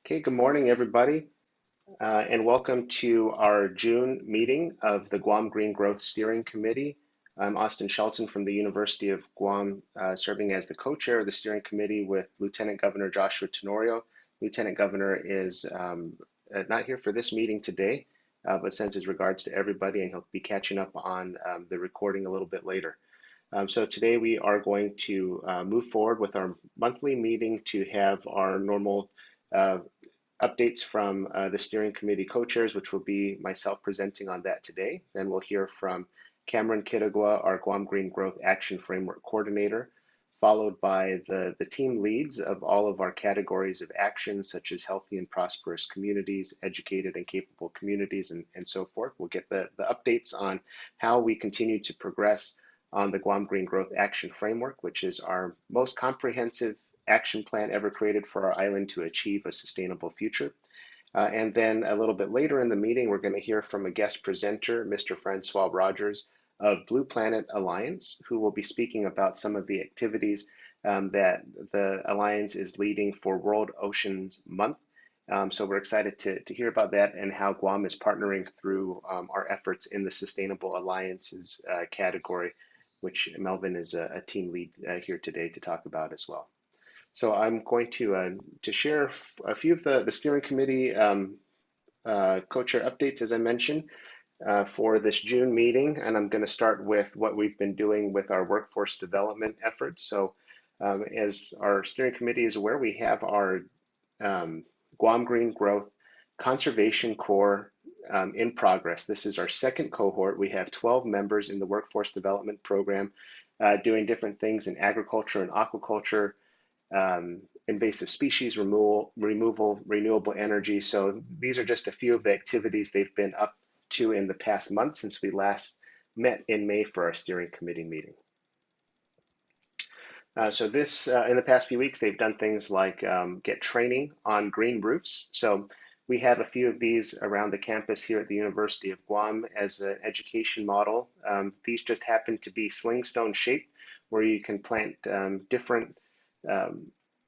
Okay, good morning, everybody, and welcome to our June meeting of the Guam Green Growth Steering Committee. I'm Austin Shelton from the University of Guam, serving as the co-chair of the steering committee with Lieutenant Governor Joshua Tenorio. Lieutenant Governor is not here for this meeting today, but sends his regards to everybody, and he'll be catching up on the recording a little bit later. So today we are going to move forward with our monthly meeting to have our normal uh, updates from the steering committee co-chairs, which will be myself presenting on that today. Then we'll hear from Cameron Kitagwa, our Guam Green Growth Action Framework Coordinator, followed by the team leads of all of our categories of action, such as healthy and prosperous communities, educated and capable communities, and so forth. We'll get the updates on how we continue to progress on the Guam Green Growth Action Framework, which is our most comprehensive action plan ever created for our island to achieve a sustainable future. And then a little bit later in the meeting, we're going to hear from a guest presenter, Mr. Francois Rogers of Blue Planet Alliance, who will be speaking about some of the activities that the Alliance is leading for World Oceans Month. So we're excited to hear about that and how Guam is partnering through our efforts in the Sustainable Alliances category, which Melvin is a team lead here today to talk about as well. So I'm going to share a few of the steering committee co-chair updates, as I mentioned, for this June meeting, and I'm going to start with what we've been doing with our workforce development efforts. So as our steering committee is aware, we have our Guam Green Growth Conservation Corps in progress. This is our second cohort. We have 12 members in the workforce development program doing different things in agriculture and aquaculture, invasive species removal, renewable energy. So these are just a few of the activities they've been up to in the past month since we last met in May for our steering committee meeting. So this, in the past few weeks, they've done things like get training on green roofs. So we have a few of these around the campus here at the University of Guam as an education model. These just happen to be slingstone shaped, where you can plant different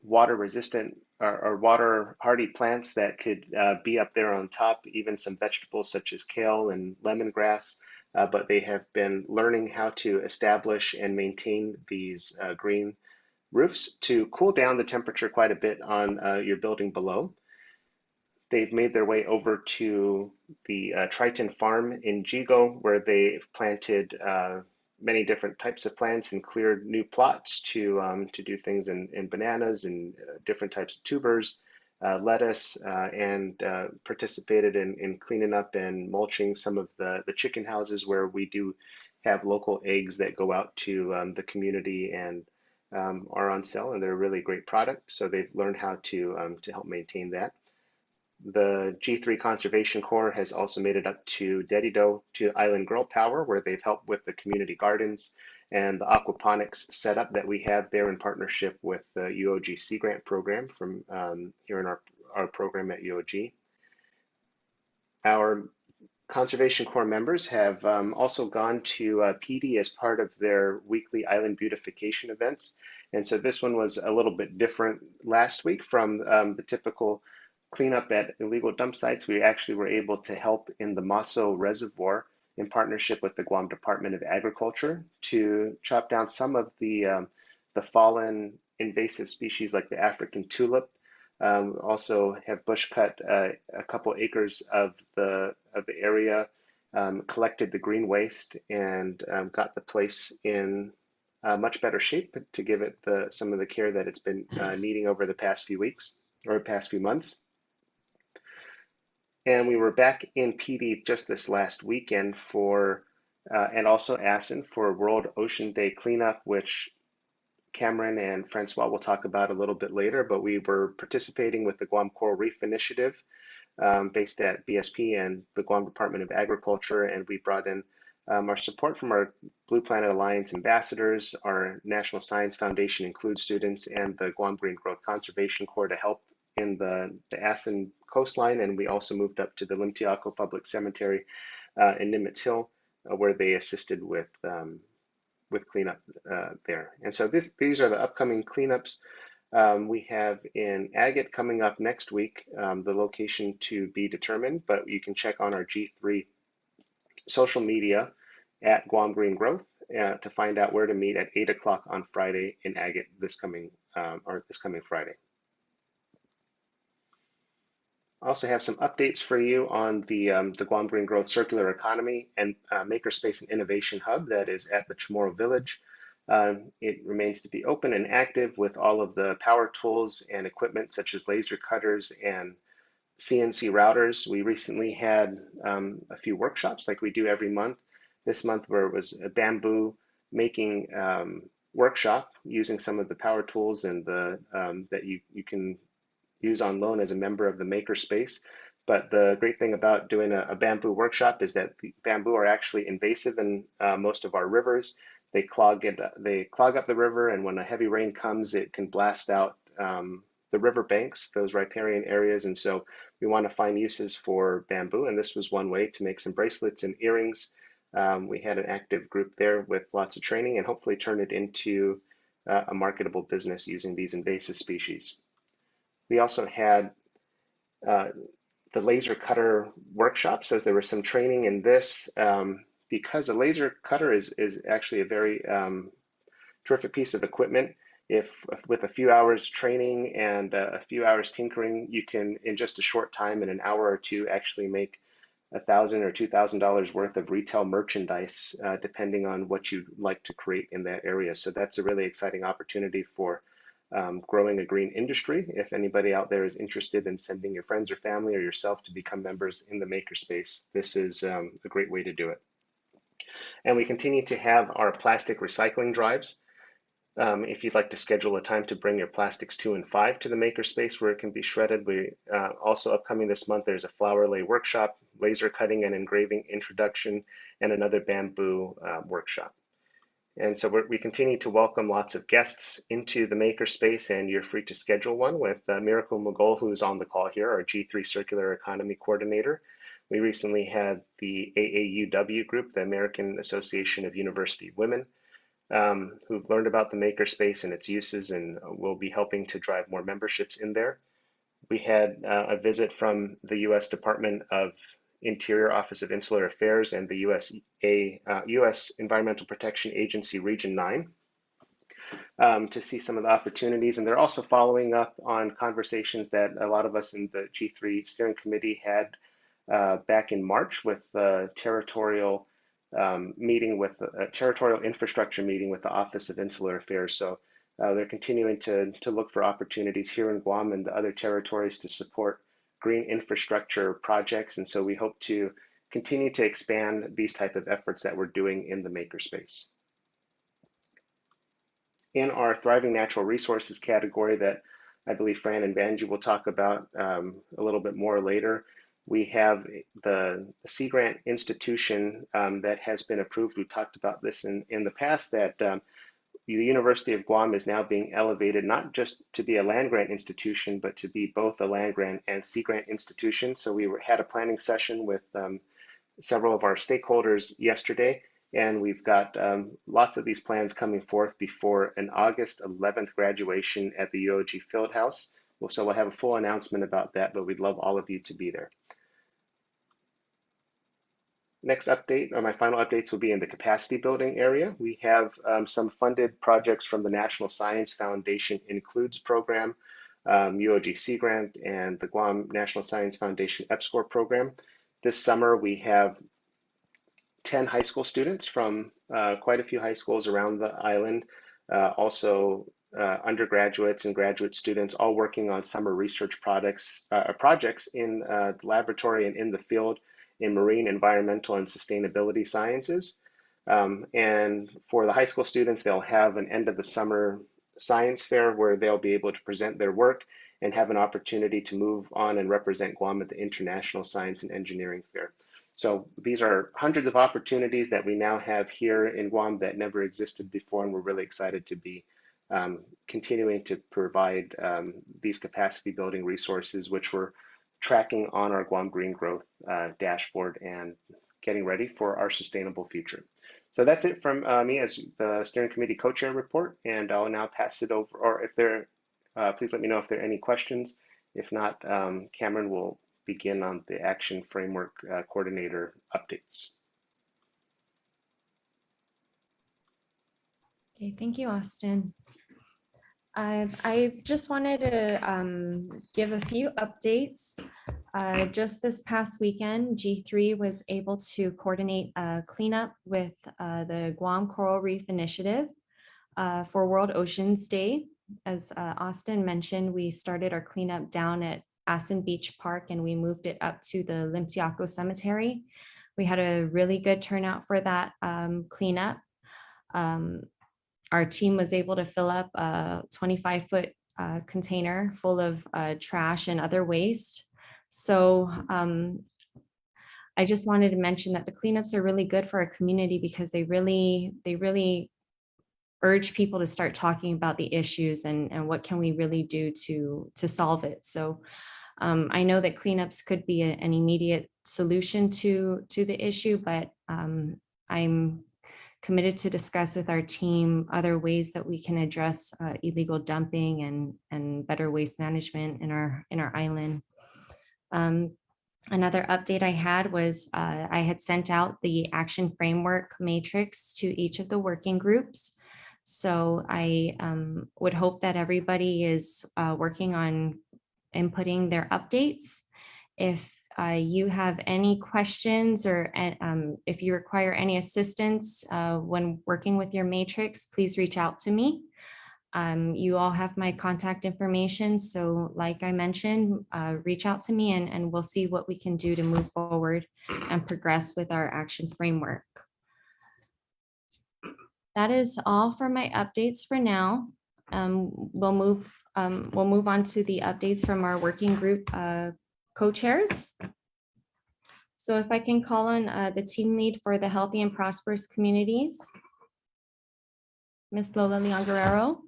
water resistant or water hardy plants that could be up there on top, even some vegetables such as kale and lemongrass. But they have been learning how to establish and maintain these green roofs to cool down the temperature quite a bit on your building below. They've made their way over to the Triton Farm in Jigo, where they've planted many different types of plants and cleared new plots to do things in bananas and different types of tubers, lettuce, and participated in cleaning up and mulching some of the chicken houses where we do have local eggs that go out to the community and are on sale, and they're a really great product. So they've learned how to help maintain that. The G3 Conservation Corps has also made it up to Dedido to Island Girl Power, where they've helped with the community gardens and the aquaponics setup that we have there in partnership with the UOG Sea Grant program from here in our program at UOG. Our Conservation Corps members have also gone to PD as part of their weekly island beautification events. And so this one was a little bit different last week from the typical cleanup at illegal dump sites. We actually were able to help in the Maso Reservoir in partnership with the Guam Department of Agriculture to chop down some of the fallen invasive species like the African tulip. Also have bush cut a couple acres of the area, collected the green waste, and got the place in much better shape to give it some of the care that it's been needing over the past few weeks or past few months. And we were back in PD just this last weekend for, and also ASIN for World Ocean Day cleanup, which Cameron and Francois will talk about a little bit later. But we were participating with the Guam Coral Reef Initiative based at BSP and the Guam Department of Agriculture. And we brought in our support from our Blue Planet Alliance ambassadors. Our National Science Foundation includes students and the Guam Green Growth Conservation Corps to help in the ASIN coastline, and we also moved up to the Limtiaco Public Cemetery in Nimitz Hill, where they assisted with cleanup there. And so these are the upcoming cleanups We have in Agate coming up next week, the location to be determined, but you can check on our G3 social media at Guam Green Growth to find out where to meet at 8 o'clock on Friday in Agate this coming Friday. I also have some updates for you on the Guam Green Growth Circular Economy and Makerspace and Innovation Hub that is at the Chamorro Village. It remains to be open and active with all of the power tools and equipment such as laser cutters and CNC routers. We recently had a few workshops like we do every month. This month where it was a bamboo making workshop using some of the power tools and the that you can use on loan as a member of the makerspace. But the great thing about doing a bamboo workshop is that the bamboo are actually invasive in most of our rivers. They clog up the river, and when a heavy rain comes, it can blast out the river banks, those riparian areas. And so we want to find uses for bamboo, and this was one way to make some bracelets and earrings. We had an active group there with lots of training, and hopefully turn it into a marketable business using these invasive species. We also had uh, the laser cutter workshop, so there was some training in this because a laser cutter is actually a very terrific piece of equipment. If with a few hours training and a few hours tinkering, you can in just a short time, in an hour or two, actually make $1,000 or $2,000 worth of retail merchandise, depending on what you like to create in that area. So that's a really exciting opportunity for growing a green industry. If anybody out there is interested in sending your friends or family or yourself to become members in the makerspace, this is a great way to do it. And we continue to have our plastic recycling drives. If you'd like to schedule a time to bring your plastics 2 and 5 to the makerspace where it can be shredded, we also upcoming this month, there's a flower lay workshop, laser cutting and engraving introduction, and another bamboo workshop. And so we continue to welcome lots of guests into the makerspace, and you're free to schedule one with Miracle Mogul, who's on the call here, our G3 Circular Economy Coordinator. We recently had the AAUW group, the American Association of University Women, who've learned about the makerspace and its uses, and will be helping to drive more memberships in there. We had a visit from the U.S. Department of Interior Office of Insular Affairs and the U.S. Environmental Protection Agency Region 9 to see some of the opportunities. And they're also following up on conversations that a lot of us in the G3 Steering Committee had back in March with the territorial meeting with a territorial infrastructure meeting with the Office of Insular Affairs. So they're continuing to look for opportunities here in Guam and the other territories to support green infrastructure projects. And so we hope to continue to expand these type of efforts that we're doing in the makerspace. In our Thriving Natural Resources category that I believe Fran and Banji will talk about a little bit more later, we have the Sea Grant institution that has been approved. We've talked about this in the past, that the University of Guam is now being elevated not just to be a land grant institution, but to be both a land grant and sea grant institution. So we had a planning session with several of our stakeholders yesterday, and we've got lots of these plans coming forth before an August 11th graduation at the UOG Fieldhouse. So we'll have a full announcement about that, but we'd love all of you to be there. Next update, or my final updates, will be in the capacity building area. We have some funded projects from the National Science Foundation Includes program, UOG Sea Grant, and the Guam National Science Foundation EPSCoR program. This summer, we have 10 high school students from quite a few high schools around the island, also undergraduates and graduate students, all working on summer research projects in the laboratory and in the field in marine, environmental, and sustainability sciences. And for the high school students, they'll have an end of the summer science fair where they'll be able to present their work and have an opportunity to move on and represent Guam at the International Science and Engineering Fair. So these are hundreds of opportunities that we now have here in Guam that never existed before, and we're really excited to be continuing to provide these capacity building resources, which we're tracking on our Guam Green Growth dashboard and getting ready for our sustainable future. So that's it from me as the steering committee co-chair report, and I'll now pass it over, or if there please let me know if there are any questions. If not, Cameron will begin on the action framework coordinator updates. Okay, thank you, Austin. I just wanted to give a few updates. Just this past weekend, G3 was able to coordinate a cleanup with the Guam Coral Reef Initiative for World Oceans Day. As Austin mentioned, we started our cleanup down at Aspen Beach Park and we moved it up to the Limtiaco Cemetery. We had a really good turnout for that cleanup. Our team was able to fill up a 25-foot container full of trash and other waste. So I just wanted to mention that the cleanups are really good for our community because they really urge people to start talking about the issues and what can we really do to solve it. So I know that cleanups could be an immediate solution to the issue, but I'm committed to discuss with our team other ways that we can address illegal dumping and better waste management in our island. Another update I had was I had sent out the action framework matrix to each of the working groups. So I would hope that everybody is working on inputting their updates. If you have any questions or if you require any assistance when working with your matrix, please reach out to me. You all have my contact information. So like I mentioned, reach out to me and we'll see what we can do to move forward and progress with our action framework. That is all for my updates for now. We'll move on to the updates from our working group co-chairs. So if I can call on the team lead for the Healthy and Prosperous Communities, Ms. Lola Leon Guerrero.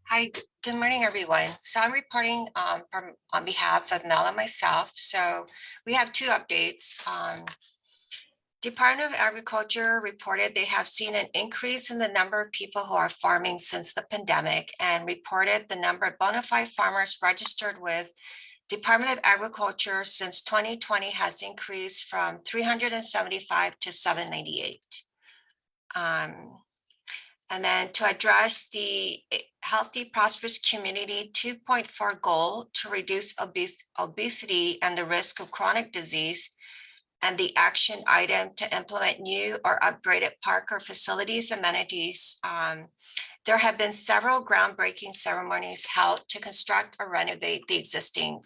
Hi, good morning, everyone. So I'm reporting on behalf of Mel and myself. So we have two updates. Department of Agriculture reported they have seen an increase in the number of people who are farming since the pandemic and reported the number of bona fide farmers registered with Department of Agriculture since 2020 has increased from 375 to 798. And then to address the Healthy Prosperous Community 2.4 goal to reduce obesity and the risk of chronic disease, and the action item to implement new or upgraded park or facilities amenities, there have been several groundbreaking ceremonies held to construct or renovate the existing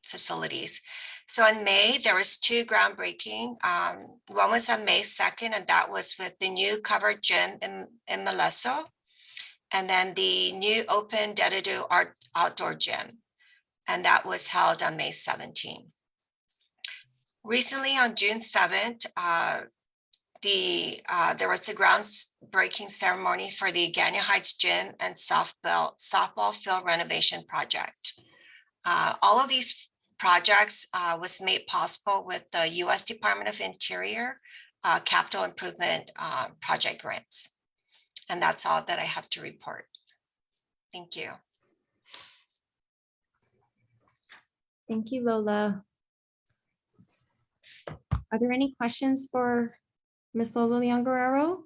facilities. So in May, there was two groundbreaking. One was on May 2nd, and that was with the new covered gym in Meleso, and then the new open Dedadu outdoor gym, and that was held on May 17th. Recently, on June 7th, there was a groundbreaking ceremony for the Ganya Heights Gym and softball field renovation project. All of these projects was made possible with the U.S. Department of Interior Capital Improvement Project grants. And that's all that I have to report. Thank you. Thank you, Lola. Are there any questions for Ms. Lola Leon Guerrero?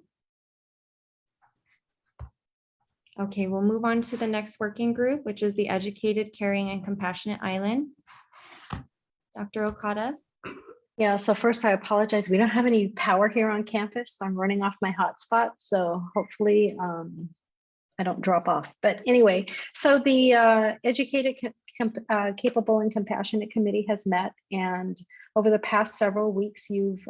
Okay, we'll move on to the next working group, which is the Educated, Caring, and Compassionate Island. Dr. Okada. Yeah, so first I apologize. We don't have any power here on campus. I'm running off my hotspot, so hopefully I don't drop off. But anyway, so the Educated, Capable, and Compassionate Committee has met, and over the past several weeks, you've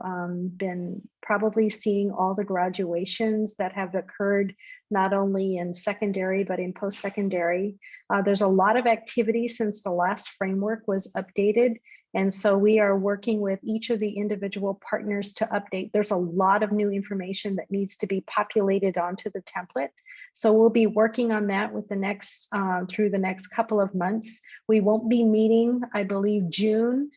been probably seeing all the graduations that have occurred, not only in secondary, but in post-secondary. There's a lot of activity since the last framework was updated. And so we are working with each of the individual partners to update. There's a lot of new information that needs to be populated onto the template. So we'll be working on that with the next through the next couple of months. We won't be meeting, I believe, the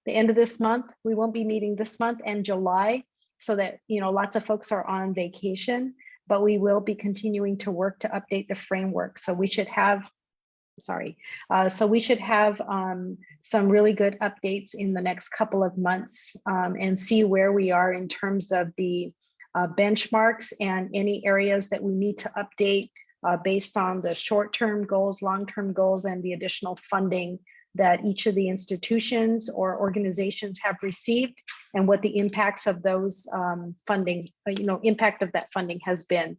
end of this month. We won't be meeting this month and July. so that, lots of folks are on vacation, but we will be continuing to work to update the framework. So we should have, some really good updates in the next couple of months, and see where we are in terms of the benchmarks and any areas that we need to update based on the short-term goals, long-term goals, and the additional funding that each of the institutions or organizations have received, and what the impacts of those funding, impact of that funding has been.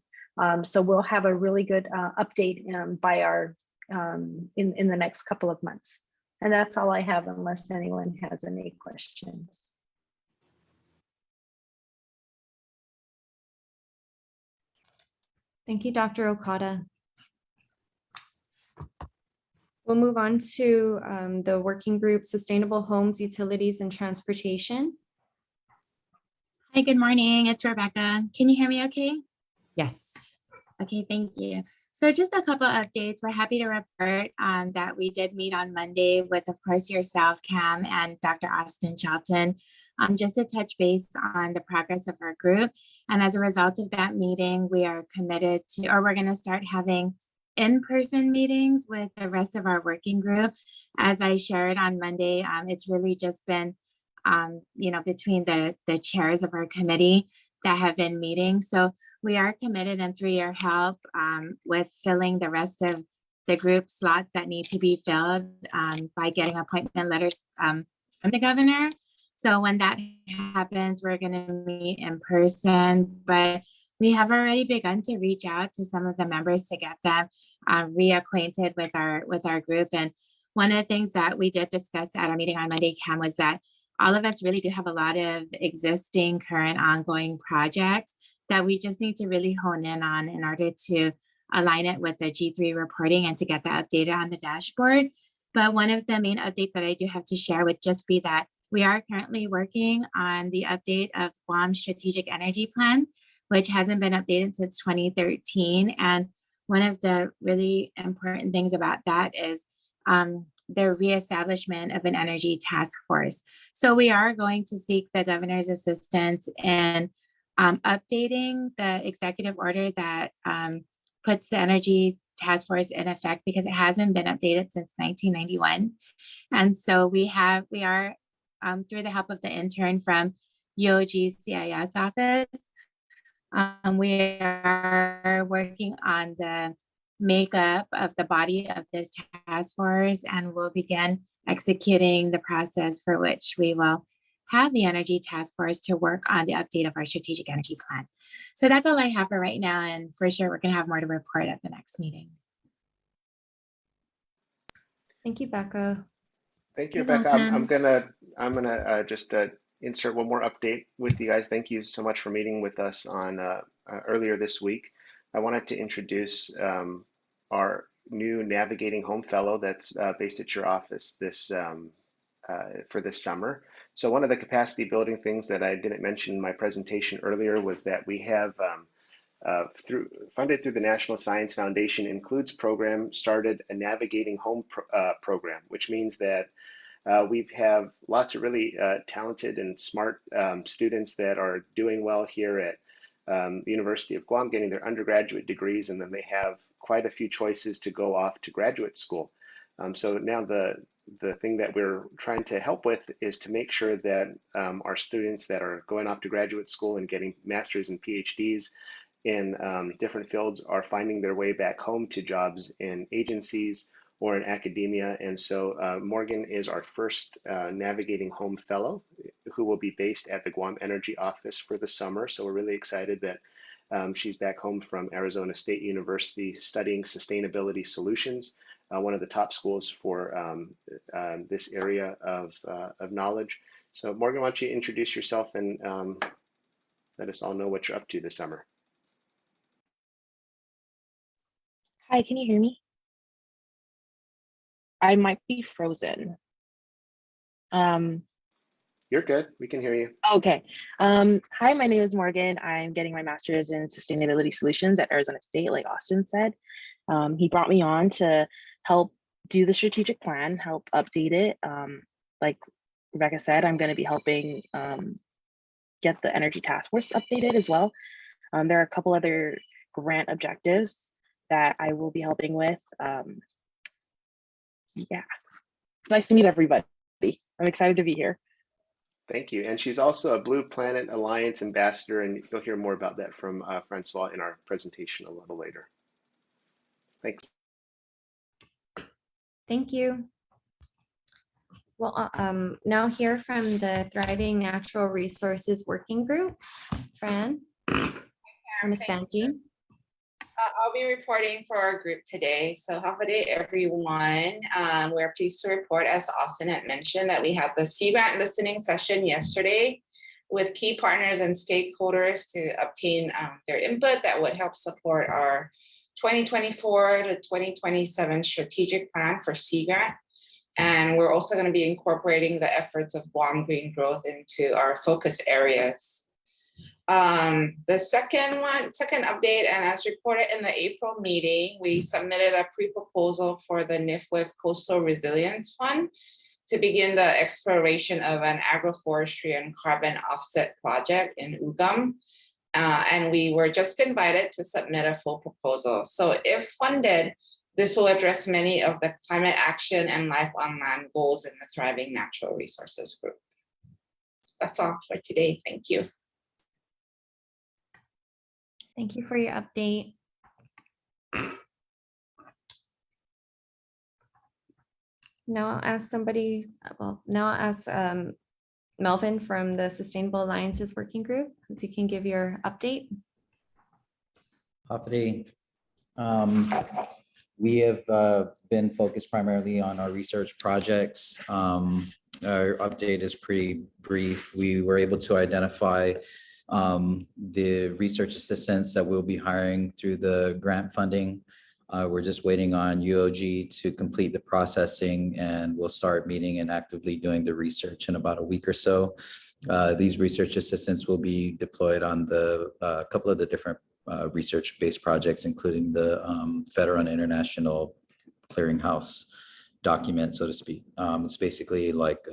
So we'll have a really good update by our in the next couple of months. And that's all I have, unless anyone has any questions. Thank you, Dr. Okada. We'll move on to the working group, Sustainable Homes, Utilities, and Transportation. Hi, good morning. It's Rebecca. Can you hear me okay? Yes. Okay, thank you. So just a couple updates. We're happy to report that we did meet on Monday with, of course, yourself, Cam, and Dr. Austin Shelton, just to touch base on the progress of our group. And as a result of that meeting, we are committed to, or we're going to start having in-person meetings with the rest of our working group. As I shared on Monday, it's really just been, between the chairs of our committee that have been meeting. So we are committed, and through your help with filling the rest of the group slots that need to be filled by getting appointment letters from the governor. So when that happens, we're going to meet in person, but we have already begun to reach out to some of the members to get them reacquainted with our group. And one of the things that we did discuss at our meeting on Monday, Cam, was that all of us really do have a lot of existing, current, ongoing projects that we just need to really hone in on in order to align it with the G3 reporting and to get that updated on the dashboard. But one of the main updates that I do have to share would just be that we are currently working on the update of Guam's strategic energy plan, which hasn't been updated since 2013. And one of the really important things about that is the reestablishment of an energy task force. So we are going to seek the governor's assistance in updating the executive order that puts the energy task force in effect, because it hasn't been updated since 1991. And so we are through the help of the intern from UOG's CIS office, we are working on the makeup of the body of this task force, and we'll begin executing the process for which we will have the energy task force to work on the update of our strategic energy plan. So that's all I have for right now, and for sure we're going to have more to report at the next meeting. Thank you, Becca. Thank you, You're Rebecca. I'm welcome. gonna just insert one more update with you guys. Thank you so much for meeting with us on earlier this week. I wanted to introduce our new Navigating Home Fellow that's based at your office for this summer. So one of the capacity building things that I didn't mention in my presentation earlier was that we have funded through the National Science Foundation includes program started a Navigating Home program, which means that we have lots of really talented and smart students that are doing well here at the University of Guam, getting their undergraduate degrees, and then they have quite a few choices to go off to graduate school. So now the thing that we're trying to help with is to make sure that our students that are going off to graduate school and getting masters and PhDs in different fields are finding their way back home to jobs in agencies or in academia. And so Morgan is our first Navigating Home Fellow, who will be based at the Guam Energy Office for the summer. So we're really excited that she's back home from Arizona State University studying sustainability solutions, one of the top schools for this area of knowledge. So Morgan, why don't you introduce yourself and let us all know what you're up to this summer. Hi, can you hear me? I might be frozen. You're good. We can hear you. Okay. Hi, my name is Morgan. I'm getting my master's in sustainability solutions at Arizona State, like Austin said. He brought me on to help do the strategic plan, help update it. Like Rebecca said, I'm going to be helping get the Energy Task Force updated as well. There are a couple other grant objectives that I will be helping with. Yeah, nice to meet everybody. I'm excited to be here. Thank you. And she's also a Blue Planet Alliance ambassador, and you'll hear more about that from Francois in our presentation a little later. Thanks. Thank you. Well, now hear from the Thriving Natural Resources Working Group. Fran, Ms. Banji. I'll be reporting for our group today. So half a day, everyone. We're pleased to report, as Austin had mentioned, that we had the Sea Grant listening session yesterday with key partners and stakeholders to obtain their input that would help support our 2024 to 2027 strategic plan for Sea Grant. And we're also going to be incorporating the efforts of Guam Green Growth into our focus areas. The second update, and as reported in the April meeting, we submitted a pre-proposal for the NIFWIF Coastal Resilience Fund to begin the exploration of an agroforestry and carbon offset project in Ugam. And we were just invited to submit a full proposal. So if funded, this will address many of the climate action and life on land goals in the Thriving Natural Resources Group. That's all for today. Thank you. Thank you for your update. Now I'll ask somebody, now I'll ask Melvin from the Sustainable Alliances Working Group, if you can give your update. Hafidi, we have been focused primarily on our research projects. Our update is pretty brief. We were able to identify the research assistants that we'll be hiring through the grant funding. We're just waiting on UOG to complete the processing, and we'll start meeting and actively doing the research in about a week or so. These research assistants will be deployed on the couple of the different research-based projects, including the federal and international clearinghouse document, so to speak. It's basically like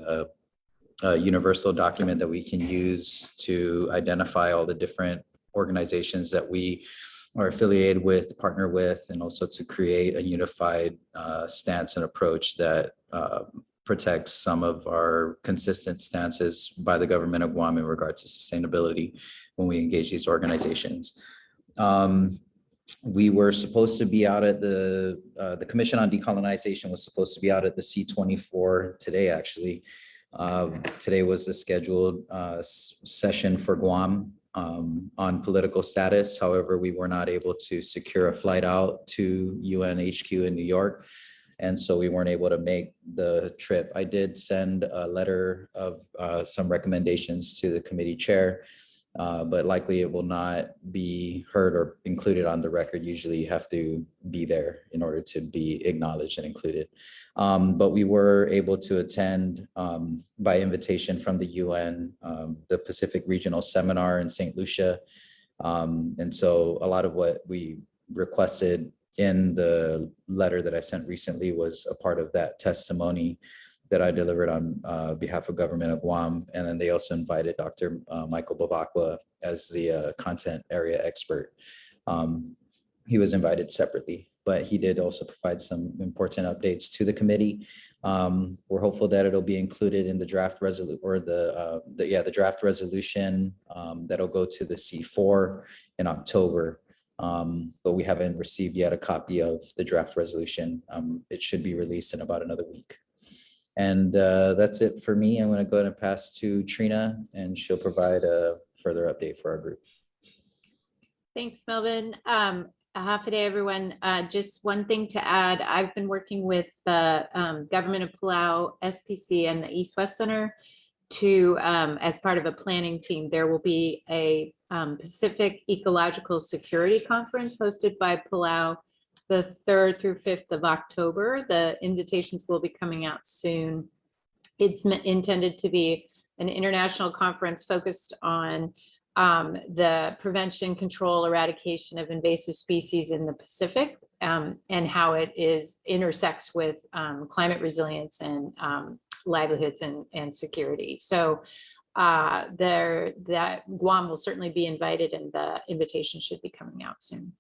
a universal document that we can use to identify all the different organizations that we are affiliated with, partner with, and also to create a unified stance and approach that protects some of our consistent stances by the government of Guam in regards to sustainability when we engage these organizations. We were supposed to be out at the Commission on Decolonization was supposed to be out at the C24 today, actually. Today was the scheduled session for Guam on political status. However, we were not able to secure a flight out to UN HQ in New York, and so we weren't able to make the trip. I did send a letter of some recommendations to the committee chair, but likely it will not be heard or included on the record. Usually you have to be there in order to be acknowledged and included. But we were able to attend by invitation from the UN, the Pacific Regional Seminar in St. Lucia. And so a lot of what we requested in the letter that I sent recently was a part of that testimony that I delivered on behalf of government of Guam. And then they also invited Dr. Michael Bavakwa as the content area expert. He was invited separately, but he did also provide some important updates to the committee. We're hopeful that it'll be included in the draft resolution or the draft resolution that'll go to the C4 in October. But we haven't received yet a copy of the draft resolution. It should be released in about another week. And that's it for me. I'm going to go ahead and pass to Trina, and she'll provide a further update for our group. Thanks, Melvin. A half a day, everyone. Just one thing to add. I've been working with the government of Palau, SPC, and the East-West Center to, as part of a planning team, there will be a Pacific Ecological Security Conference hosted by Palau the 3rd through 5th of October. The invitations will be coming out soon. It's intended to be an international conference focused on the prevention, control, eradication of invasive species in the Pacific, and how it intersects with climate resilience and livelihoods and security. So that Guam will certainly be invited, and the invitation should be coming out soon.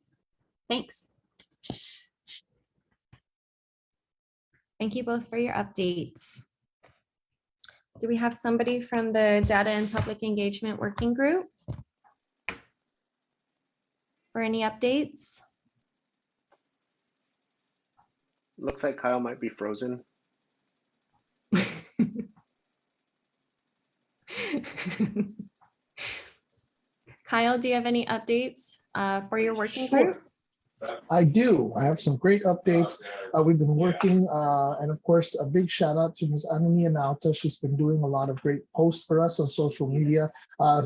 Thanks. Thank you both for your updates. Do we have somebody from the Data and Public Engagement Working Group for any updates? Looks like Kyle might be frozen. Kyle, do you have any updates for your working Sure. group? I do. I have some great updates. We've been working, and of course, a big shout out to Ms. Anani Analta. She's been doing a lot of great posts for us on social media.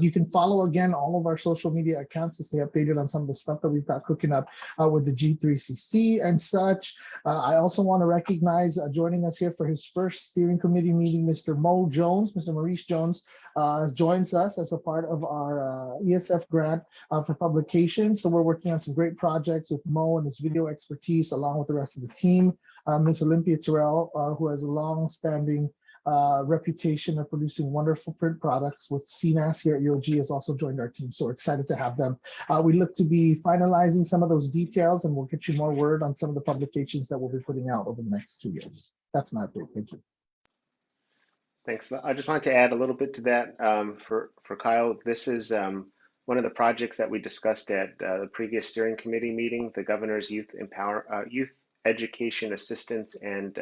You can follow again all of our social media accounts to stay updated on some of the stuff that we've got cooking up with the G3CC and such. I also want to recognize joining us here for his first steering committee meeting, Mr. Mo Jones. Mr. Maurice Jones joins us as a part of our ESF grant for publication. So we're working on some great projects with Mo and his video expertise, along with the rest of the team. Ms. Olympia Terrell, who has a long-standing reputation of producing wonderful print products with CNAS here at UOG, has also joined our team. So we're excited to have them. We look to be finalizing some of those details, and we'll get you more word on some of the publications that we'll be putting out over the next 2 years. That's my update. Thank you. Thanks. I just wanted to add a little bit to that for Kyle. This is one of the projects that we discussed at the previous steering committee meeting, the Governor's Youth Education Assistance and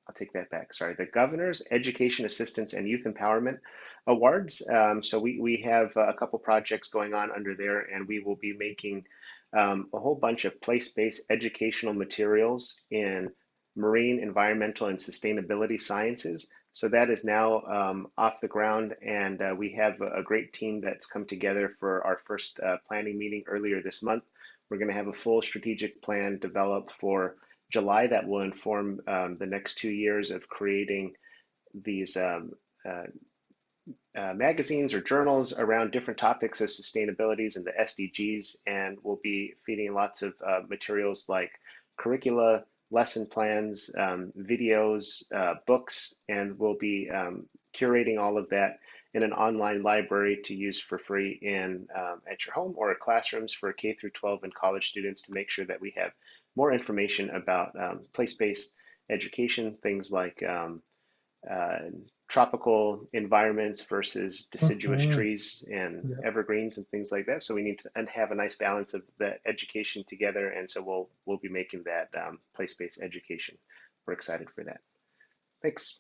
I'll take that back. Sorry, the Governor's Education Assistance and Youth Empowerment Awards. So we have a couple projects going on under there, and we will be making a whole bunch of place-based educational materials in marine, environmental, and sustainability sciences. So that is now off the ground, and we have a great team that's come together for our first planning meeting earlier this month. We're going to have a full strategic plan developed for July that will inform the next 2 years of creating these magazines or journals around different topics of sustainabilities and the SDGs, and we'll be feeding lots of materials like curricula, lesson plans, videos, books, and we'll be curating all of that in an online library to use for free in at your home or classrooms for K through 12 and college students, to make sure that we have more information about place-based education, things like tropical environments versus deciduous trees and evergreens and things like that. So we need to have a nice balance of the education together, and so we'll be making that place-based education. We're excited for that. Thanks.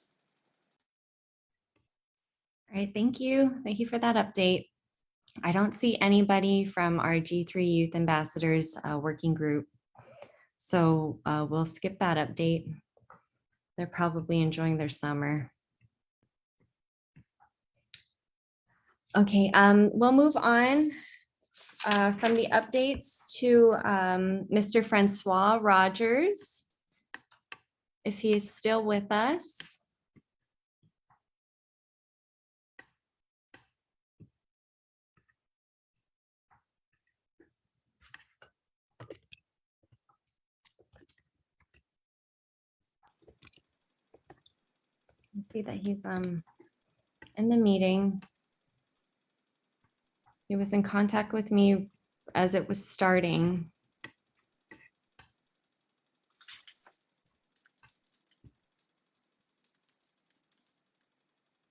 All right, thank you. Thank you for that update. I don't see anybody from our G3 Youth Ambassadors working group, so we'll skip that update. They're probably enjoying their summer. Okay, we'll move on from the updates to Mr. Francois Rogers, if he is still with us. I see that he's in the meeting. He was in contact with me as it was starting.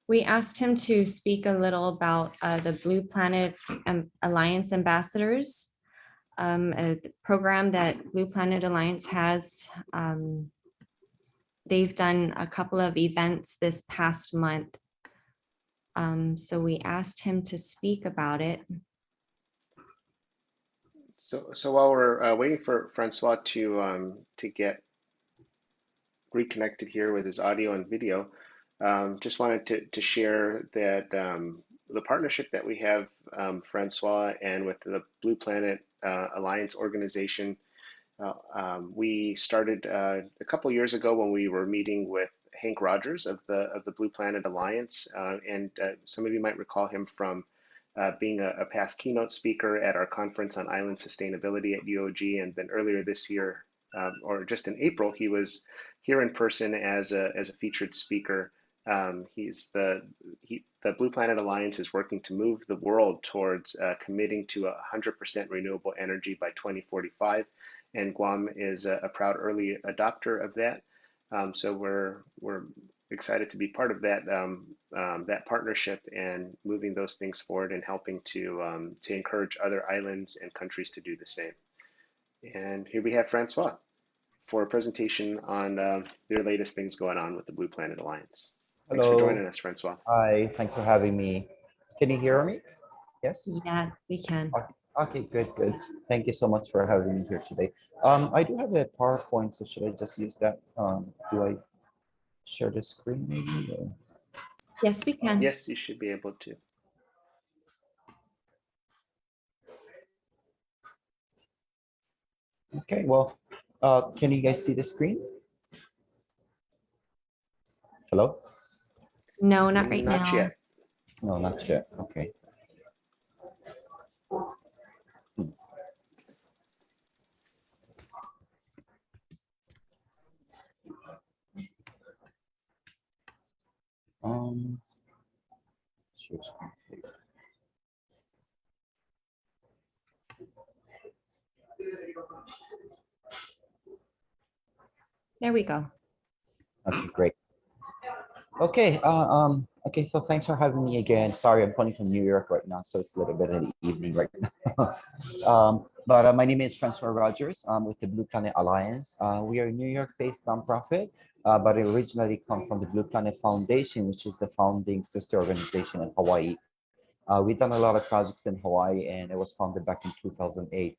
We asked him to speak a little about the Blue Planet Alliance Ambassadors, a program that Blue Planet Alliance has. They've done a couple of events this past month. So we asked him to speak about it. So while we're waiting for Francois to get reconnected here with his audio and video, just wanted to share that the partnership that we have, Francois, and with the Blue Planet Alliance organization, we started a couple years ago when we were meeting with Hank Rogers of the Blue Planet Alliance, and some of you might recall him from being a past keynote speaker at our conference on island sustainability at UOG, and then earlier this year, or just in April, he was here in person as a featured speaker The Blue Planet Alliance is working to move the world towards committing to 100% renewable energy by 2045, and Guam is a proud early adopter of that. So we're excited to be part of that partnership and moving those things forward and helping to encourage other islands and countries to do the same. And here we have Francois for a presentation on their latest things going on with the Blue Planet Alliance. Thanks for Hello. joining us, Francois. Hi, thanks for having me. Can you hear me? Yes? Yeah, we can. Okay, good, good. Thank you so much for having me here today. I do have a PowerPoint, so should I just use that? Do I share the screen maybe? Or- Yes, we can. Yes, you should be able to. Okay, well, can you guys see the screen? Hello? No, not right Not now. yet. No, not yet. Okay. Hmm. Share screen, please. There we go. Okay, great. Okay, okay, so thanks for having me again. Sorry, I'm calling from New York right now, so it's a little bit in the evening right now. But my name is Francois Rogers. I'm with the Blue Planet Alliance. We are a New York-based nonprofit, but it originally come from the Blue Planet Foundation, which is the founding sister organization in Hawaii. We've done a lot of projects in Hawaii, and it was founded back in 2008.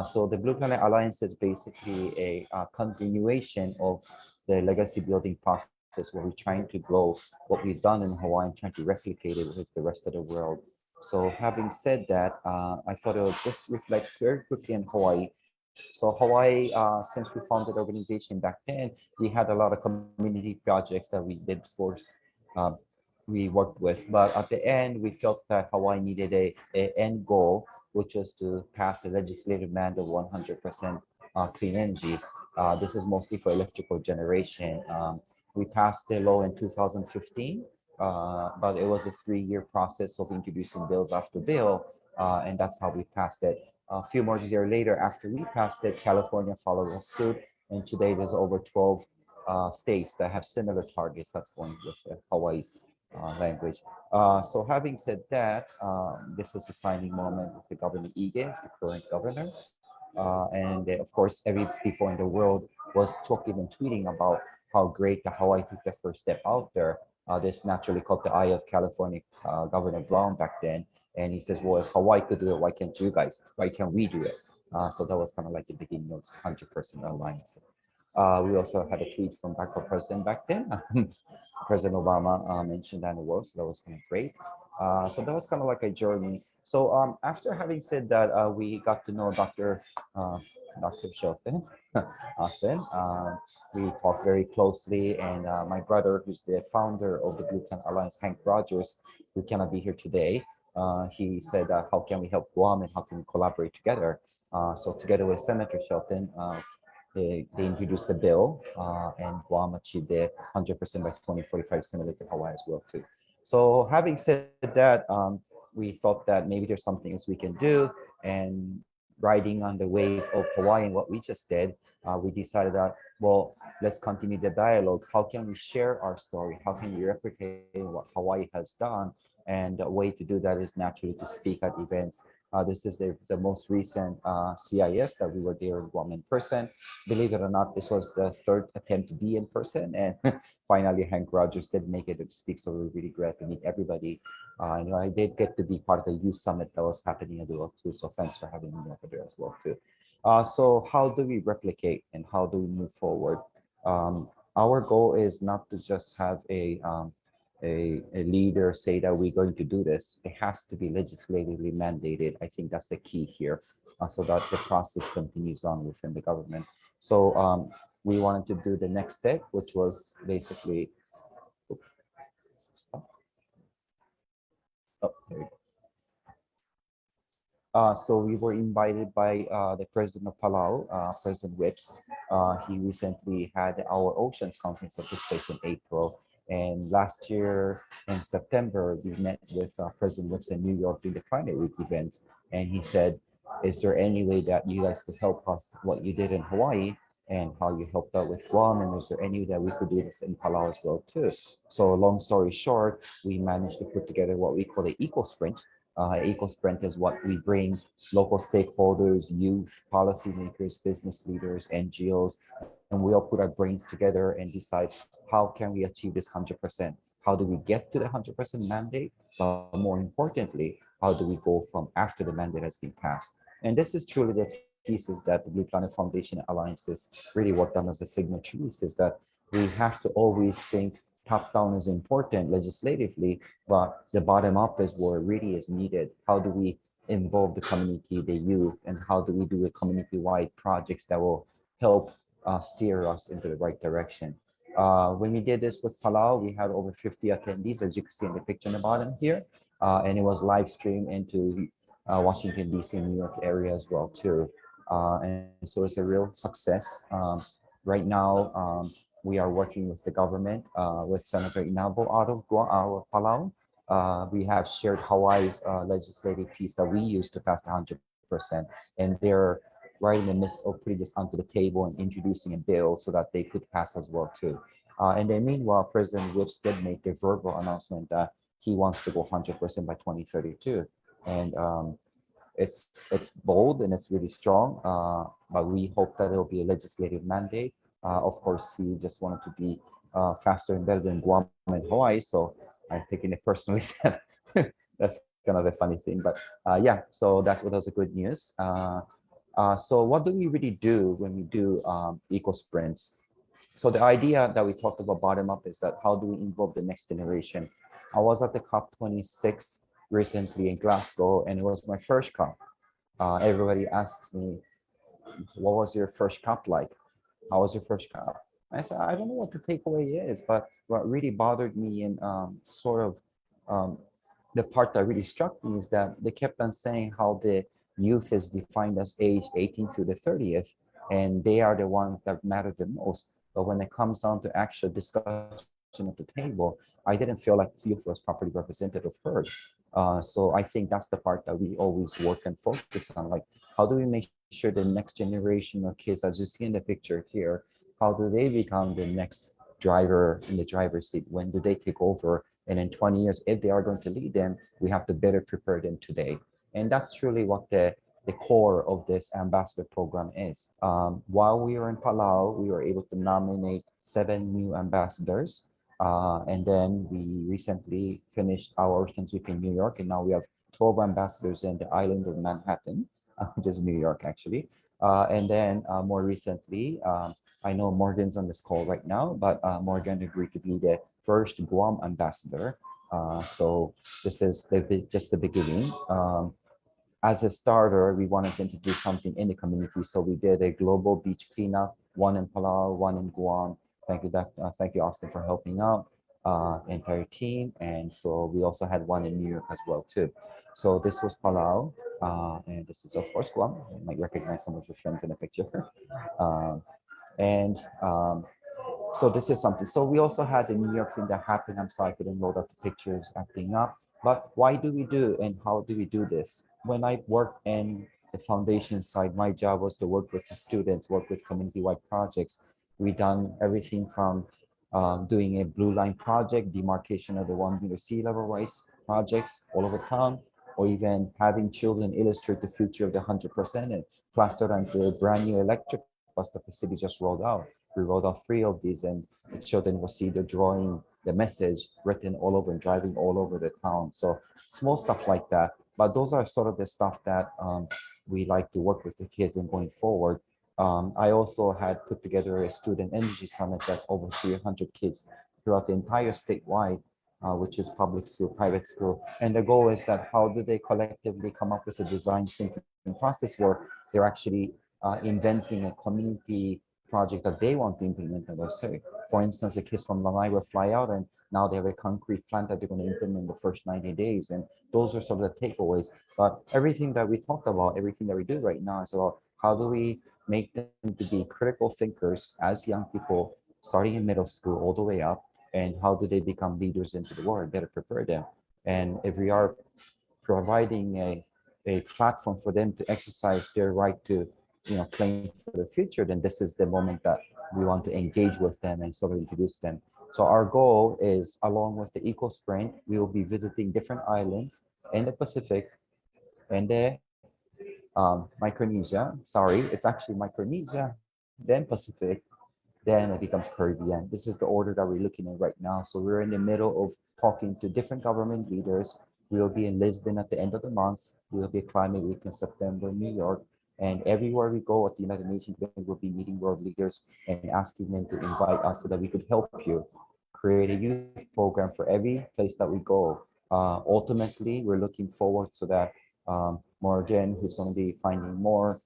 So the Blue Planet Alliance is basically a continuation of the legacy building process where we're trying to grow what we've done in Hawaii and trying to replicate it with the rest of the world. So having said that, I thought it would just reflect very quickly in Hawaii. So Hawaii, since we founded the organization back then, we had a lot of community projects that we did for uh, we worked with. But at the end, we felt that Hawaii needed a end goal, which was to pass a legislative mandate of 100% clean energy. This is mostly for electrical generation. We passed the law in 2015, but it was a 3-year process of introducing bills after bill, and that's how we passed it. A few more years later, after we passed it, California followed us suit, and today there's over 12 states that have similar targets. That's going with Hawaii's language. So having said that, this was a signing moment with the Governor Ige, the current governor. And of course, every people in the world was talking and tweeting about how great the Hawaii took the first step out there. This naturally caught the eye of California Governor Brown back then. And he says, well, if Hawaii could do it, why can't you guys? Why can't we do it? So that was kind of like the beginning of this 100% alliance. We also had a tweet from back president back then. President Obama mentioned that in the world, so that was kind of great. So that was kind of like a journey. So after having said that, we got to know Dr. Shelton Austin. We talked very closely, and my brother, who's the founder of the Blue Planet Alliance, Hank Rogers, who cannot be here today. He said, how can we help Guam and how can we collaborate together? So together with Senator Shelton, they introduced the bill, and Guam achieved the 100% by 2045, similar to Hawaii as well too. So having said that, we thought that maybe there's something else we can do, and riding on the wave of Hawaii and what we just did, we decided that, well, let's continue the dialogue. How can we share our story? How can we replicate what Hawaii has done? And a way to do that is naturally to speak at events. This is the most recent CIS that we were there in Guam in person. Believe it or not, this was the 3rd attempt to be in person, and finally Hank Rogers did make it to speak, so we're really glad to meet everybody. I did get to be part of the youth summit that was happening as well too, so thanks for having me over there as well too. So how do we replicate and how do we move forward? Our goal is not to just have a leader say that we're going to do this. It has to be legislatively mandated. I think that's the key here, so that the process continues on within the government. So we wanted to do the next step, which was basically, oh, there we go. So we were invited by the president of Palau, President Whips. He recently had our Oceans Conference that took place in April. And last year in September, we met with President Whips in New York during the Climate Week events. And he said, is there any way that you guys could help us what you did in Hawaii and how you helped out with Guam? And is there any way that we could do this in Palau as well too? So long story short, we managed to put together what we call the Eco Sprint. Eco Sprint is what we bring local stakeholders, youth, policymakers, business leaders, NGOs, and we all put our brains together and decide how can we achieve this 100%? How do we get to the 100% mandate? But more importantly, how do we go from after the mandate has been passed? And this is truly the pieces that the Blue Planet Foundation Alliances really worked on as a signatories, is that we have to always think top down is important legislatively, but the bottom up is where really is needed. How do we involve the community, the youth, and how do we do a community-wide projects that will help steer us into the right direction? When we did this with Palau, we had over 50 attendees, as you can see in the picture in the bottom here, and it was live streamed into Washington, D.C. and New York area as well too. And so it's a real success. Right now, we are working with the government, with Senator Inabo out of Palau. We have shared Hawaii's legislative piece that we used to pass the 100%, and they're right in the midst of putting this onto the table and introducing a bill so that they could pass as well too. And then meanwhile, President Whips did make a verbal announcement that he wants to go 100% by 2032. And it's bold and it's really strong, but we hope that it'll be a legislative mandate. Of course, he just wanted to be faster and better than Guam and Hawaii, so I'm taking it personally. That's kind of a funny thing, but yeah, so that's what was a good news. So what do we really do when we do eco sprints? So the idea that we talked about bottom up is that how do we involve the next generation? I was at the COP26 recently in Glasgow, and it was my first COP. Everybody asks me, what was your first COP like? How was your first COP? I said, I don't know what the takeaway is, but what really bothered me and the part that really struck me is that they kept on saying how the youth is defined as age 18 through the 30th, and they are the ones that matter the most. But when it comes down to actual discussion at the table, I didn't feel like youth was properly represented or heard. So I think that's the part that we always work and focus on. Like, how do we make sure the next generation of kids, as you see in the picture here, how do they become the next driver in the driver's seat? When do they take over? And in 20 years, if they are going to lead them, we have to better prepare them today. And that's truly what the core of this ambassador program is. While we were in Palau, we were able to nominate 7 new ambassadors. And then we recently finished our Oceans Week in New York, and now we have 12 ambassadors in the island of Manhattan, which is New York actually. And then more recently, I know Morgan's on this call right now, but Morgan agreed to be the first Guam ambassador. So this is just the beginning. As a starter, we wanted them to do something in the community. So we did a global beach cleanup, one in Palau, one in Guam. Thank you, Austin, for helping out entire team. And so we also had one in New York as well too. So this was Palau, and this is of course Guam. You might recognize some of your friends in the picture. And so this is something. So we also had the New York thing that happened. I'm sorry I couldn't load up the pictures acting up. But why do we do and how do we do this? When I worked in the foundation side, my job was to work with the students, work with community-wide projects. We done everything from doing a blue line project, demarcation of the 1 meter sea level rise projects all over town, or even having children illustrate the future of the 100% and plastered onto a brand new electric bus that the city just rolled out. We rolled out 3 of these, and the children will see the drawing, the message written all over and driving all over the town. So small stuff like that. But those are sort of the stuff that we like to work with the kids in going forward. I also had put together a student energy summit that's over 300 kids throughout the entire statewide, which is public school, private school. And the goal is that how do they collectively come up with a design thinking process where they're actually inventing a community project that they want to implement in their city. For instance, the kids from Lanai will fly out and now they have a concrete plan that they're going to implement in the first 90 days. And those are some of the takeaways. But everything that we talked about, everything that we do right now is about how do we make them to be critical thinkers as young people, starting in middle school all the way up, and how do they become leaders into the world, better prepare them. And if we are providing a platform for them to exercise their right to, claim for the future, then this is the moment that we want to engage with them and sort of introduce them. So our goal is, along with the Eco Sprint, we will be visiting different islands in the Pacific and the Micronesia. Sorry, it's actually Micronesia, then Pacific, then it becomes Caribbean. This is the order that we're looking at right now. So we're in the middle of talking to different government leaders. We'll be in Lisbon at the end of the month. We'll be Climate Week in September, New York. And everywhere we go at the United Nations, we'll be meeting world leaders and asking them to invite us so that we could help you create a youth program for every place that we go. Ultimately, we're looking forward so that Morgan, who's going to be finding more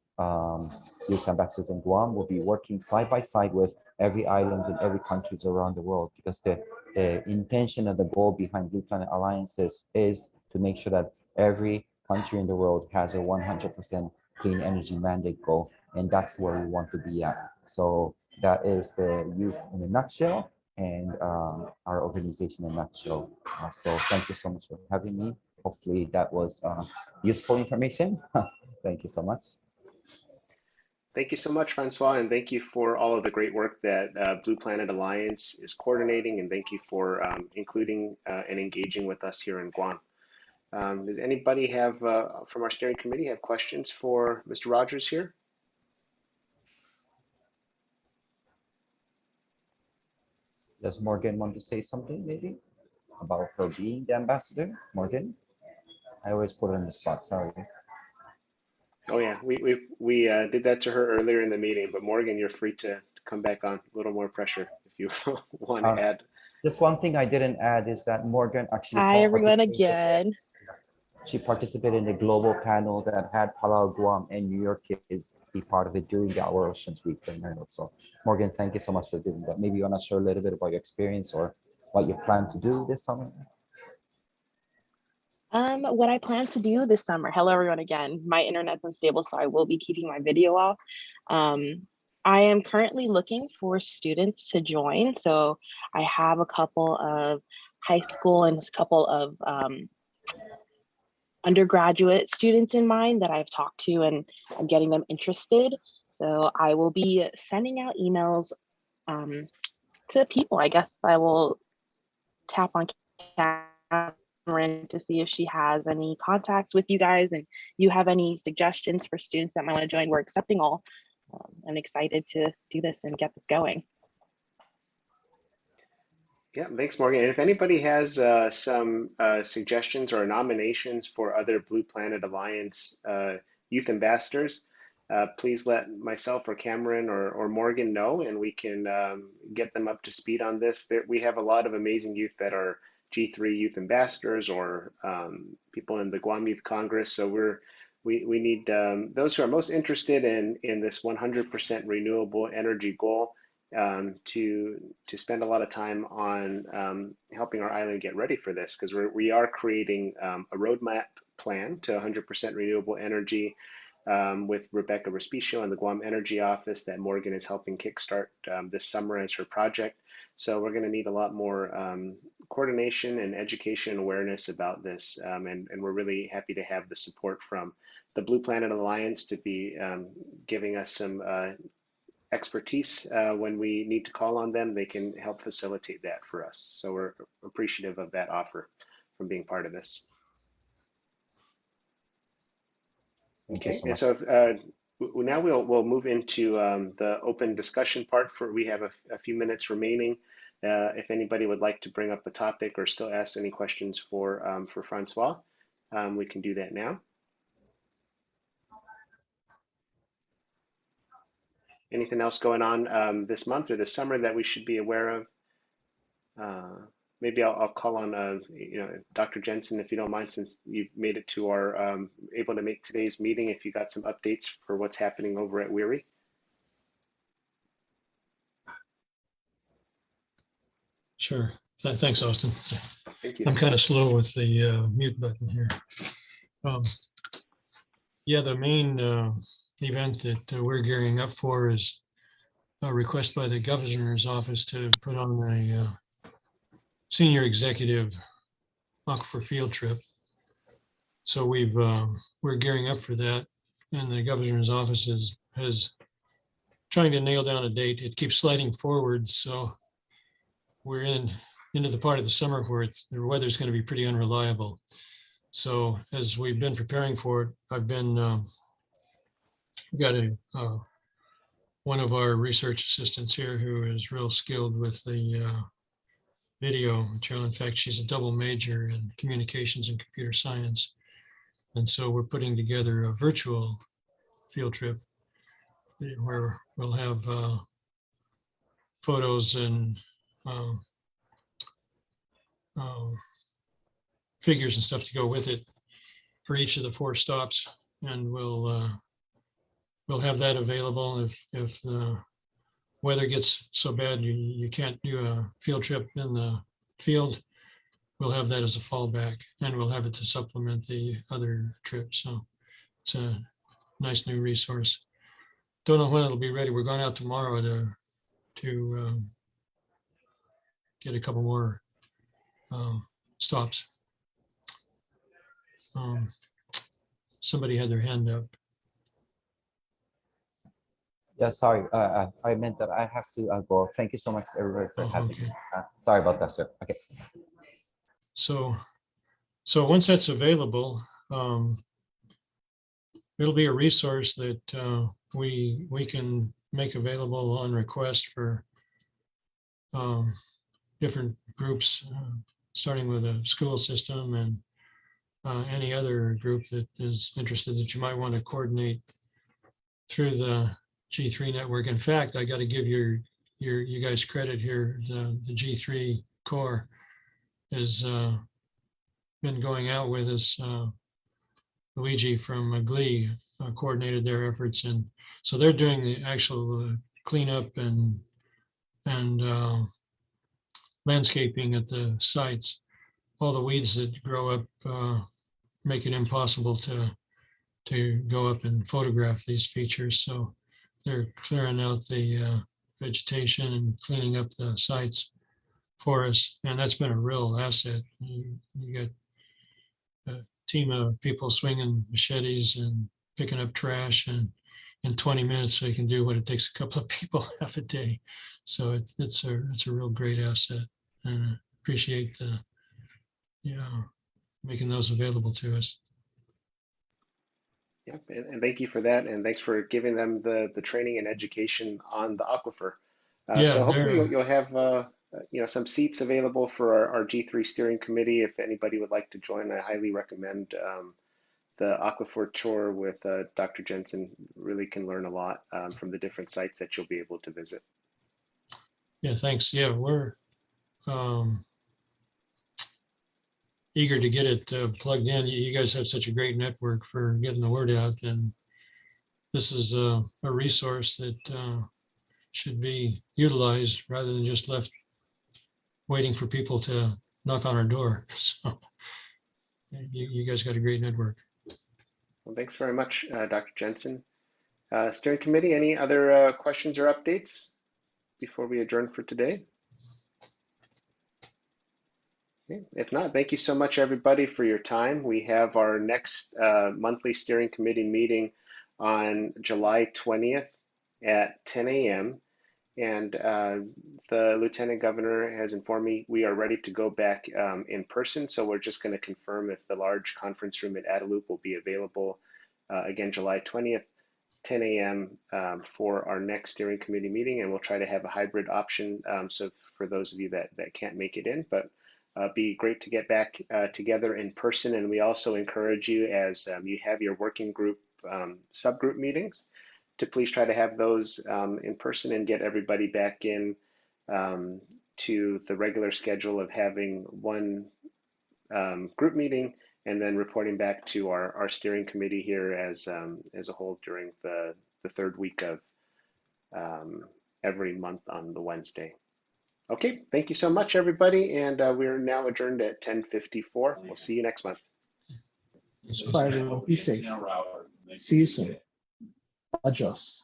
youth ambassadors in Guam, will be working side by side with every islands and every countries around the world, because the intention of the goal behind Blue Planet Alliances is to make sure that every country in the world has a 100% clean energy mandate goal, and that's where we want to be at. So that is the youth in a nutshell, and our organization in a nutshell. So thank you so much for having me. Hopefully that was useful information. Thank you so much. Thank you so much, Francois, and thank you for all of the great work that Blue Planet Alliance is coordinating, and thank you for including and engaging with us here in Guam. Does anybody have, from our steering committee, have questions for Mr. Rogers here? Does Morgan want to say something maybe about her being the ambassador? Morgan? I always put her on the spot, sorry. Oh yeah, we did that to her earlier in the meeting, but Morgan, you're free to come back on. A little more pressure if you want to add. Just one thing I didn't add is that Morgan actually Hi, everyone again. She participated in the global panel that had Palau, Guam, and New York kids be part of it during our Oceans Week. So Morgan, thank you so much for doing that. Maybe you want to share a little bit about your experience or what you plan to do this summer? What I plan to do this summer. Hello, everyone again. My internet's unstable, so I will be keeping my video off. I am currently looking for students to join. So I have a couple of high school and a couple of undergraduate students in mind that I've talked to, and I'm getting them interested. So I will be sending out emails to people. I guess I will tap on Cameron to see if she has any contacts with you guys, and you have any suggestions for students that might want to join. We're accepting all. I'm excited to do this and get this going. Yeah, thanks, Morgan. And if anybody has some suggestions or nominations for other Blue Planet Alliance youth ambassadors, please let myself or Cameron or Morgan know, and we can get them up to speed on this. We have a lot of amazing youth that are G3 youth ambassadors or people in the Guam Youth Congress. So we need those who are most interested in this 100% renewable energy goal to spend a lot of time on helping our island get ready for this, because we are creating a roadmap plan to 100% renewable energy with Rebecca Respicio and the Guam Energy Office that Morgan is helping kickstart this summer as her project. So we're going to need a lot more coordination and education awareness about this, and we're really happy to have the support from the Blue Planet Alliance to be giving us some expertise when we need to call on them. They can help facilitate that for us. So we're appreciative of that offer from being part of this. Thank you so much. So now we'll move into the open discussion part. We have a few minutes remaining. If anybody would like to bring up a topic or still ask any questions for Francois, we can do that now. Anything else going on this month or this summer that we should be aware of? Maybe I'll call on Dr. Jensen, if you don't mind, since you've made it to our able to make today's meeting. If you got some updates for what's happening over at Weary. Sure. Thanks, Austin. Thank you. I'm kind of slow with the mute button here. Yeah, the main event that we're gearing up for is a request by the governor's office to put on senior executive aquifer field trip. So we're gearing up for that, and the governor's office has trying to nail down a date. It keeps sliding forward, so we're into the part of the summer where the weather's going to be pretty unreliable. So as we've been preparing for it, I've been got one of our research assistants here who is real skilled with the video material. In fact, she's a double major in communications and computer science. And so we're putting together a virtual field trip where we'll have photos and figures and stuff to go with it for each of the 4 stops. And we'll have that available if the weather gets so bad you can't do a field trip in the field. We'll have that as a fallback, and we'll have it to supplement the other trips. So it's a nice new resource. Don't know when it'll be ready. We're going out tomorrow to get a couple more stops. Somebody had their hand up. Yeah, sorry. I meant that I have to go. Thank you so much, everybody, for having Okay. me. Sorry about that, sir. Okay. So once that's available, it'll be a resource that we can make available on request for different groups, starting with a school system and any other group that is interested that you might want to coordinate through the G3 network. In fact, I got to give you guys credit here. The G3 core has been going out with us. Luigi from Glee coordinated their efforts, and so they're doing the actual cleanup and landscaping at the sites. All the weeds that grow up make it impossible to go up and photograph these features. So they're clearing out the vegetation and cleaning up the sites for us, and that's been a real asset. You got a team of people swinging machetes and picking up trash, and in 20 minutes they can do what it takes a couple of people half a day. So it's a real great asset, and I appreciate the making those available to us. Yep, and thank you for that, and thanks for giving them the training and education on the aquifer. Yeah, so hopefully they're you'll have some seats available for our G3 steering committee. If anybody would like to join, I highly recommend the aquifer tour with Dr. Jensen. Really can learn a lot from the different sites that you'll be able to visit. yeah, thanks. Yeah, we're eager to get it plugged in. You guys have such a great network for getting the word out, and this is a resource that should be utilized rather than just left waiting for people to knock on our door. So you guys got a great network. Well, thanks very much, Dr. Jensen. Steering committee, any other questions or updates before we adjourn for today? Okay. If not, thank you so much, everybody, for your time. We have our next monthly steering committee meeting on July 20th at 10 a.m. And the Lieutenant Governor has informed me we are ready to go back in person. So we're just going to confirm if the large conference room at Adelup will be available again, July 20th, 10 a.m. For our next steering committee meeting. And we'll try to have a hybrid option. So for those of you that can't make it in, but be great to get back together in person. And we also encourage you, as you have your working group subgroup meetings, to please try to have those in person and get everybody back in to the regular schedule of having one group meeting and then reporting back to our steering committee here as a whole during the third week of every month on the Wednesday. Okay, thank you so much, everybody, and we're now adjourned at 10:54. We'll see you next month. Bye, everyone. Be safe. See you soon. Adios.